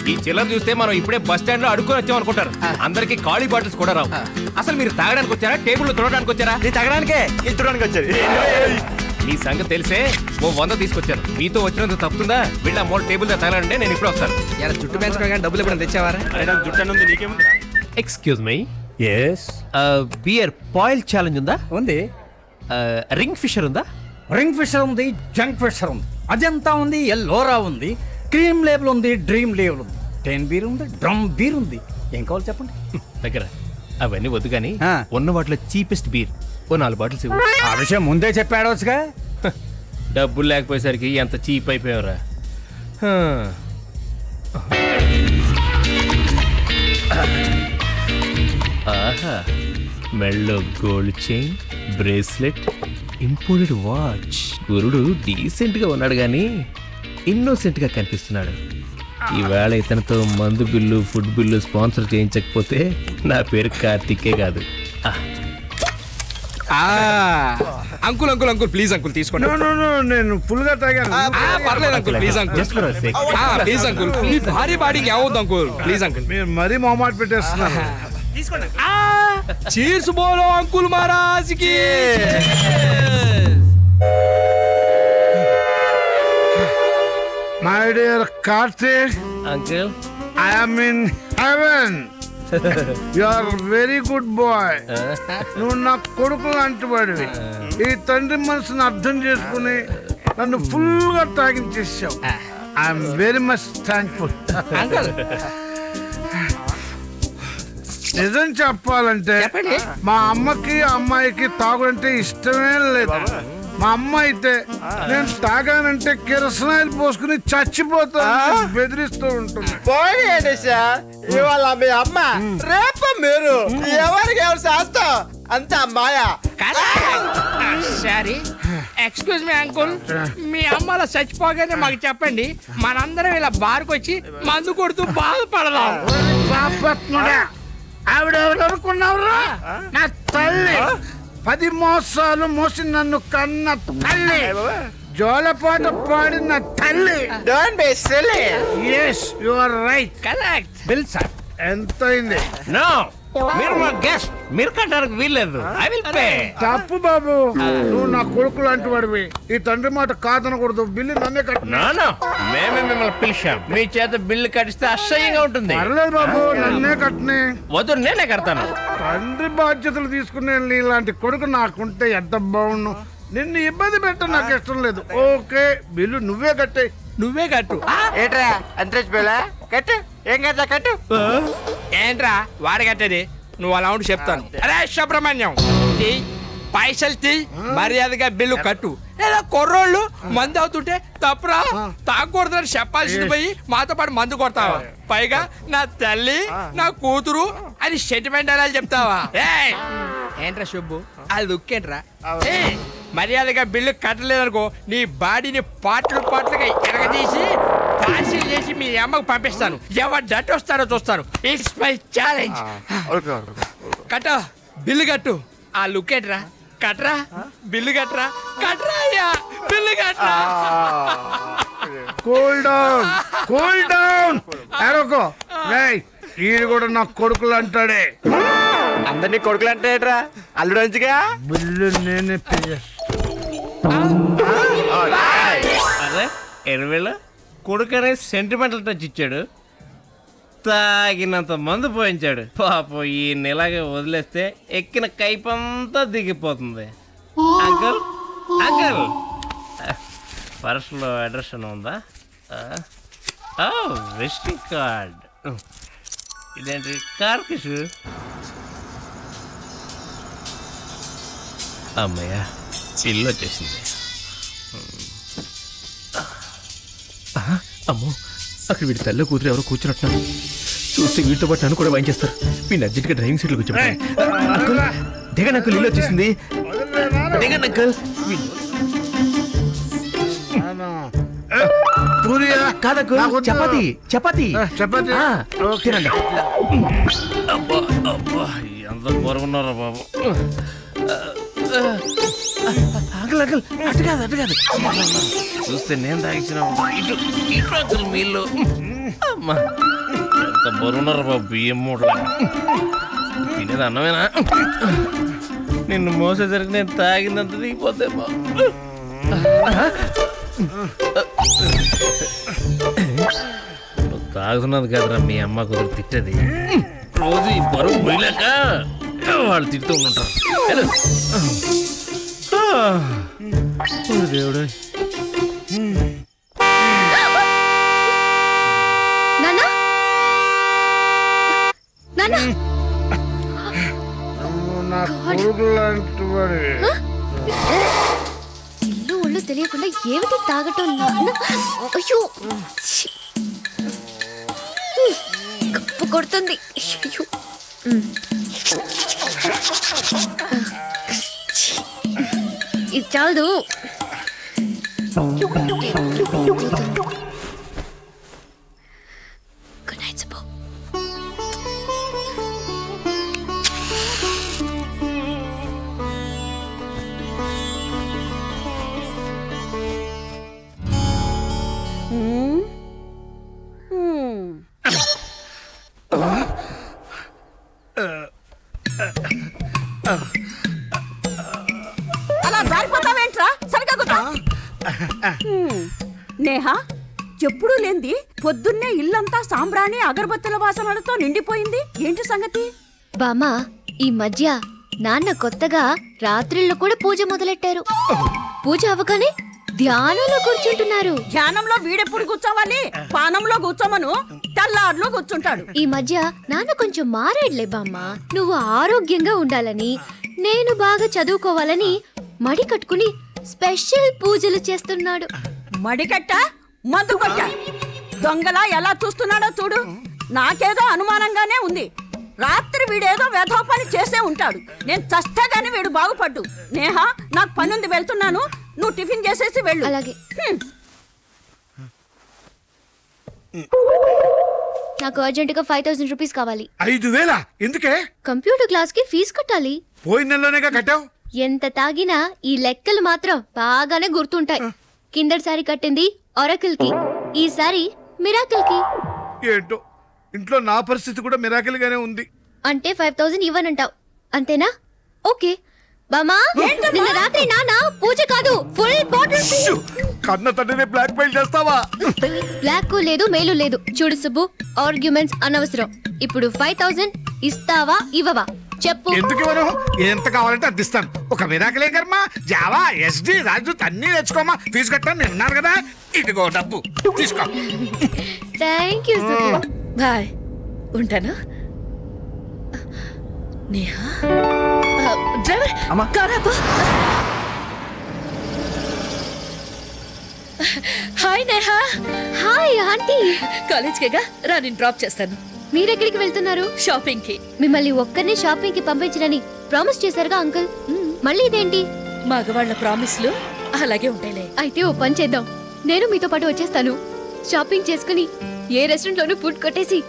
ఈ చిల్లర చూస్తే మనం ఇప్పుడే బస్ స్టాండ్ లో అడుక్కొని వచ్చాం అనుకుంటారు. అందరికి ఖాళీ బాటిల్స్ కూడా రావు. అసలు మీరు తాగడానికి వచ్చారా, టేబుల్ లో తుడడానికి వచ్చారా? తాగడానికే తుడడానికి వచ్చారు. మీ సంగతి తెలిసే ఓ 100 తీసుకొచ్చాను. మీతో వచ్చినందుకు తప్పుతుందా? వీళ్ళ మూడు టేబుల్ దా తగలంటే నేను ఇప్పుడు వస్తాను. ఇలా జుట్టు పెంచుకోగానే డబ్బులు ఎప్పుడు తెచ్చావారా? జుట్టు ఉంది, నీకేముంది? ఎక్స్క్యూజ్ మీ, ఎస్ బియర్ పాయిల్ ఛాలెంజ్ ఉందా? ఉంది. రింగ్ ఫిషర్ ఉందా? రింగ్ ఫిషర్ ఉంది, జంక్ ఫిషర్ ఉంది, అజంతా ఉంది, ఎల్లోరా ఉంది, క్రీమ్ లేబుల్ ఉంది, డ్రీమ్ లేబుల్ ఉంది, 10 బీర్ ఉంది, డ్రమ్ బీర్ ఉంది. ఏం కావాలి చెప్పండి. దగ్గర అవన్నీ వద్దు కానీ ఉన్న వాటిలో చీపెస్ట్ బీర్ ఓ 4 బాటిల్స్ ఇవ్వు. ఆ విషయం ముందే చెప్పాడవచ్చుగా. డబ్బులు లేకపోయేసరికి ఎంత చీప్ అయిపోయావురా. ఆహా, మెళ్ళో gold chain, bracelet, imported watch. గురుడు డీసెంట్ గా ఉన్నాడు గాని ఇన్నోసెంట్ గా కనిపిస్తున్నాడు. ఈవేళ ఇతనితో మందు బిల్లు, ఫుడ్ బిల్లు స్పాన్సర్ చేయించకపోతే నా పేరు కార్తికే కాదు. Uncle uncle uncle please uncle తీసుకోండి. నేను ఫుల్ గా తాగాను. పర్లేదు uncle please uncle. Please uncle, మీ భారీ బాడీకి ఏమవుద్దు అంకుల్, ప్లీజ్ అంకుల్. మీరు మరీ మొహమాట పెట్టేస్తున్నారు. చీర్స్ బోలో అంకుల్ మహారాజ్ కి. My dear Karthik uncle, I am in heaven. You are very good boy. నువ్వు నా కొడుకు లాంటి వాడివి. ఈ తండ్రి మనసును అర్థం చేసుకుని నన్ను ఫుల్ గా తాగించేసావు. I'm very much thankful. నిజం చెప్పాలంటే మా అమ్మకి అమ్మాయికి తాగుడంటే ఇష్టమే లేదు. మా అమ్మ అయితే నేను తాగానంటే కిరసనాయిలు పోసుకుని చచ్చిపోతా బెదిరిస్తూ ఉంటుంది. ఇవాళ మీ అమ్మ, రేపు మీరు, ఎవరికి ఎవరు శాస్త్రం అంతా మాయా. సారీ, ఎక్స్క్యూజ్ మీ అంకుల్, మీ అమ్మ అలా చచ్చిపోగానే మాకు చెప్పండి, మనందరం ఇలా బార్కు వచ్చి మందు కొడుతూ బాధపడదాం. ఆవిడెవరు అనుకున్నావురా? నా తల్లి. 10 మోసాలు మోసి నన్ను కన్న తల్లి, జోలపాట పాడిన తల్లి. Don't be silly. yes you are right. Correct. Bill sir ఎంత అయింది? నో, మీరు మా గెస్ట్, మీరు కట్టడానికి వీల్లేదు. I will pay. తప్పు బాబు, నువ్వు నా కొడుకు లాంటి వాడివి. ఈ తండ్రి మాట కాదనకూడదు. బిల్లు నన్నే కట్టినా. నానా, మేమే మిమ్మల్ని పిలిచాం. మీ చేత బిల్లు కట్టిస్తే అసహ్యంగా ఉంటుంది. పర్లేదు బాబు, నన్నే కట్టినే. వద్దు, నేనే కడతాను. తండ్రి బాధ్యతలు తీసుకునే నీలాంటి కొడుకు నాకుంటే ఎంత బాగుండు. నిన్ను ఇబ్బంది పెట్ట నాకు ఇష్టం లేదు. ఓకే, బిల్లు నువ్వే కట్టే. నువ్వే కట్టు. ఏట్రా అంతరేజ్ పిల్ల కట్టు. ఏం కదా కట్టు. ఏంట్రా వాడు కట్టేది? నువ్వు అలా ఉండి చెప్తాను. అరే సుబ్రహ్మణ్యం, పైసలు తీ, మర్యాదగా బిల్లు కట్టు. లేదా కుర్రోళ్ళు మందు అవుతుంటే తప్పురా, తాగకూడదని చెప్పాల్సింది పోయి మాతో పాటు మందు కొడతావా? పైగా నా తల్లి, నా కూతురు అని సెంటిమెంట్ అలా చెప్తావా? ఏంట్రా సుబ్బు, అది దుక్కేంట్రా? మర్యాదగా బిల్లు కట్టలేదనుకో నీ బాడీని పాటలుగా ఎరగదీసి పార్సిల్ చేసి మీ అమ్మకు పంపిస్తాను. ఎవరు డట్ వస్తారో చూస్తాను. It's my challenge. కట్ట, బిల్లు కట్టు. ఆ లుక్ ఏంట్రా? కట్రా, బిల్లు కట్రా, కట్రా అయ్యా, బిల్లు కట్రా. Cool down, cool down. ఎరకో ఈయన కూడా నా కొడుకులు అంటాడే. అందరినీ కొడుకులు అంటే ఏట్రా? అల్లుడు అంచుగా బిల్లు నేనే పే. అరే 20,000 కొడుకనే సెంటిమెంటల్ టచ్ ఇచ్చాడు. తాగినంత మందు పోయించాడు. పాపం ఈ నెలగా వదిలేస్తే ఎక్కిన కైపంతా దిగిపోతుంది. అంకుల్, అంకుల్, పర్సులో అడ్రస్ ఉందా? Visiting card. ఇదేంటి కార్కిష్? అమ్మయ్యా, ఇల్లు వచ్చేసింది. అమ్మో, అక్కడ వీడి తల్లి కూతురు ఎవరో కూర్చున్నట్టున్నారు. చూస్తే వీటితో పాటు నన్ను కూడా వాయించేస్తారు. వీడిని అర్జెంట్గా డ్రైవింగ్ సీట్లో కూర్చోండి. దిగండి అంకుల్, ఇల్లు వచ్చేసింది. దిగండి అంకుల్. చపాతి చపాతి చపాతి తినండి. అబ్బా అబ్బా, ఎంత బాగున్నారా బాబు. అంకుల్ అంకుల్ అటు కాదు చూస్తే నేను తాగించిన ఇటు ఇటు అంకుల్ మీళ్ళు అమ్మా ఎంత బరువున్నారు బాబు బియ్యం మూటలా తినేది అన్నమేనా నిన్ను మోసేసరికి నేను తాగిందంత దిగిపోతే నువ్వు తాగుతున్నది కదరా మీ అమ్మ కుదిరి తిట్టది రోజు ఈ బరువు పోయలేక వాళ్ళు తిడుతూ ఉంటారు దేవుడు నా కొడుకు లాంటి వాడు ఇల్లు ఒళ్ళు తెలియకుండా ఏమిటి తాగటం అయ్యో కప్పు కొడుతుంది అయ్యో ఇది చాలదు గుడ్ నైట్ సపో అలా జారిపోతావేంట్రా సరిగా కూర్చో. నేహా ఎప్పుడూ లేంది పొద్దున్నే ఇల్లంతా సాంబ్రాణి అగరబత్తుల వాసనలతో నిండిపోయింది. ఏంటి సంగతి? బామా ఈ మధ్య నాన్న కొత్తగా రాత్రిళ్ళు కూడా పూజ మొదలెట్టారు. పూజ అవ్వగానే ధ్యానంలో కూర్చుంటున్నారు. ధ్యానంలో వీడెప్పుడు కూర్చోవాలి? పానంలో కూర్చోమను, తెల్లారులో కూర్చుంటాడు. ఈ మధ్య నాన్న కొంచెం మారాడులే బామ్మ. నువ్వు ఆరోగ్యంగా ఉండాలని, నేను బాగా చదువుకోవాలని మడి కట్టుకుని స్పెషల్ పూజలు చేస్తున్నాడు. మడికట్ట మందు కొట్ట దొంగలా ఎలా చూస్తున్నాడో చూడు. నాకేదో అనుమానంగానే ఉంది. రాత్రి వీడేదో వేధవ పని చేసే ఉంటాడు. నేను చస్తే గాని వీడు బాగుపడ్డు. నేహా నాకు పనుంది, వెళ్తున్నాను. నువ్వు టిఫిన్ చేసేసి వెళ్ళు. అలాగే. నాకు అర్జెంటుగా 5000 రూపీస్ కావాలి. 5,000 ఎందుకే? కంప్యూటర్ క్లాస్ కి ఫీజు కట్టాలి. పోయిన నెలలోనేగా కట్టావు. ఎంత తాగినా ఈ లెక్కలు మాత్రం బాగానే గుర్తుంటాయి. కిందటిసారి కట్టింది ఒరకిల్ కి, ఈసారి మిరాకిల్ కి. ఏంటో ఇంట్లో నా పరిస్థితి కూడా మిరాకిల్ గానే ఉంది. అంటే 5000 ఇవ్వనంటావు అంతేనా? ఓకే బామా. నిన్న రాత్రి నాన్న పూజ కాదు ఫుల్ బాటిల్ కన్న తండ్రిని బ్లాక్ మెయిల్ చేస్తావా? బ్లాక్ లేదు మెయిల్ లేదు. చూడు సుబ్బు, ఆర్గ్యుమెంట్స్ అనవసరం. ఇప్పుడు 5000 ఇస్తావా ఇవ్వవా చెప్పు. ఎందుకు ఇవ్వను? ఎంత కావాలంటే అది ఇస్తాను. ఒక మిరాకిలే కర్మ. జావా, ఎస్డి, రాజు అన్ని నేర్చుకోమా. ఫీజు కట్టాను నేను ఉన్నాను కదా. ఇదిగో డబ్బు తీసుకో. Thank you Subbu. బాయ్, ఉంటాను. నేహా డ్రైవర్ కారాపా. హాయ్ నేహా. Hi aunty. కాలేజ్కేగా రా, నేను డ్రాప్ చేస్తాను. మీరెక్కడికి వెళ్తున్నారు? షాపింగ్ కి. మిమ్మల్ని ఒక్కరిని షాపింగ్ కి పంపించడని ప్రామిస్ చేశారుగా అంకుల్. మళ్ళీ ఇదేంటి? మగవాళ్ళ ప్రామిస్లు అలాగే ఉంటాయిలే. అయితే ఓ పని చేద్దాం, నేను మీతో పాటు వచ్చేస్తాను. షాపింగ్ చేసుకుని ఏ రెస్టారెంట్ లోనూ ఫుడ్ కొట్టేసి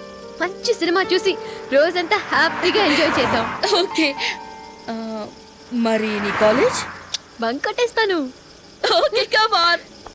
మంచి సినిమా చూసి రోజంతా హ్యాపీగా ఎంజాయ్ చేద్దాం. ఓకే. మరి నీ కాలేజ్? బంక్ కొట్టేస్తాను. Okay come on.